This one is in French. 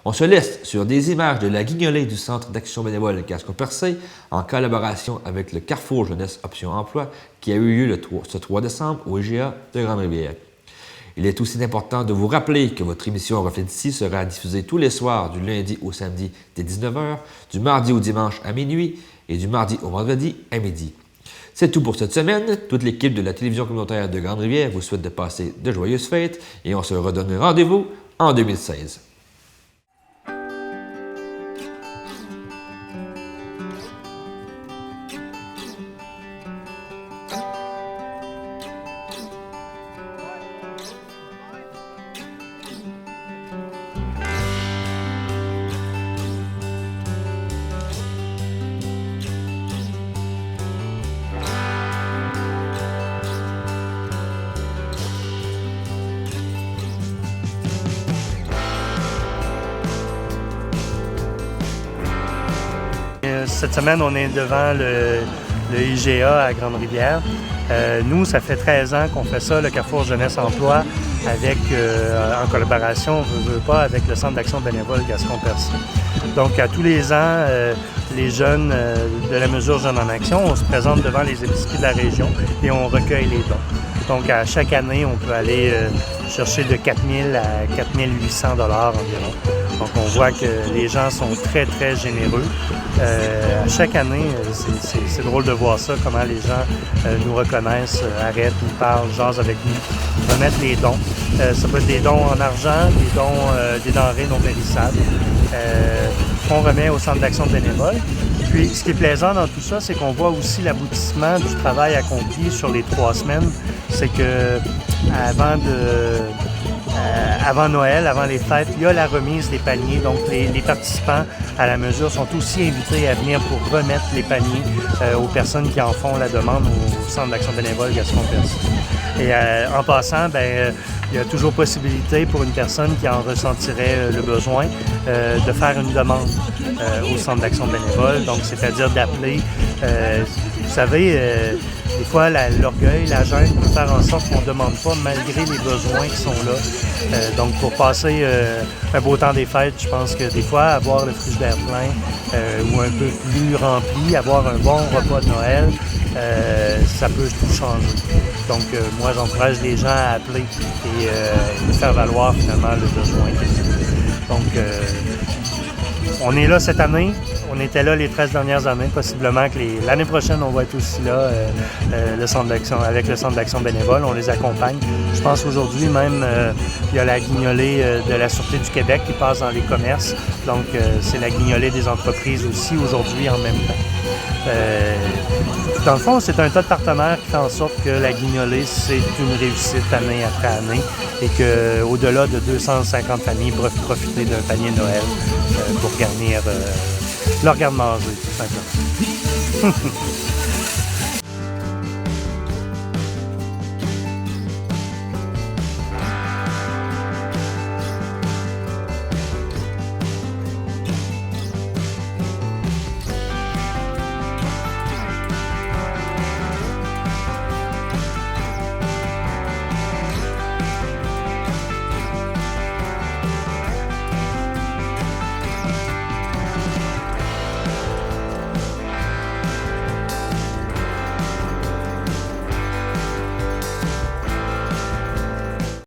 On se laisse sur des images de la guignolée du Centre d'action bénévole Gascon-Percé en collaboration avec le Carrefour Jeunesse Option Emploi qui a eu lieu ce 3 décembre au IGA de Grande-Rivière. Il est aussi important de vous rappeler que votre émission Reflet d'ici sera diffusée tous les soirs du lundi au samedi dès 19h, du mardi au dimanche à minuit et du mardi au vendredi à midi. C'est tout pour cette semaine. Toute l'équipe de la télévision communautaire de Grande-Rivière vous souhaite de passer de joyeuses fêtes et on se redonne rendez-vous en 2016. Cette semaine, on est devant le IGA à Grande-Rivière. Nous, ça fait 13 ans qu'on fait ça, le Carrefour Jeunesse Emploi, avec, en collaboration, on ne veut pas, avec le Centre d'action bénévole Gascon-Percé. Donc, à tous les ans, les jeunes de la mesure Jeunes en action, on se présente devant les épiceries de la région et on recueille les dons. Donc, à chaque année, on peut aller chercher de 4 000 à 4 800 $ environ. Donc, on voit que les gens sont très, très généreux. À chaque année, c'est drôle de voir ça, comment les gens nous reconnaissent, arrêtent, nous parlent, jasent avec nous, remettent les dons. Ça peut être des dons en argent, des dons, des denrées non périssables qu'on remet au Centre d'action bénévole. Puis, ce qui est plaisant dans tout ça, c'est qu'on voit aussi l'aboutissement du travail accompli sur les 3 semaines. C'est que avant Noël, avant les fêtes, il y a la remise des paniers. Donc, les participants à la mesure sont aussi invités à venir pour remettre les paniers aux personnes qui en font la demande au Centre d'action bénévole Gascon-Percé. Et en passant, il y a toujours possibilité pour une personne qui en ressentirait le besoin de faire une demande au Centre d'action bénévole. Donc, c'est-à-dire d'appeler. Vous savez, des fois, l'orgueil, la gêne peut faire en sorte qu'on ne demande pas malgré les besoins qui sont là. Donc, pour passer un beau temps des fêtes, je pense que des fois, avoir le frigidaire plein ou un peu plus rempli, avoir un bon repas de Noël, ça peut tout changer. Donc, moi, j'encourage les gens à appeler et faire valoir finalement le besoin. Donc, on est là cette année. On était là les 13 dernières années. Possiblement que l'année prochaine, on va être aussi là avec le Centre d'action bénévole. On les accompagne. Je pense aujourd'hui même, il y a la guignolée de la Sûreté du Québec qui passe dans les commerces. Donc, c'est la guignolée des entreprises aussi aujourd'hui en même temps. Dans le fond, c'est un tas de partenaires qui fait en sorte que la guignolée, c'est une réussite année après année et qu'au-delà de 250 familles peuvent profiter d'un panier de Noël pour garnir leur garde-manger, tout simplement.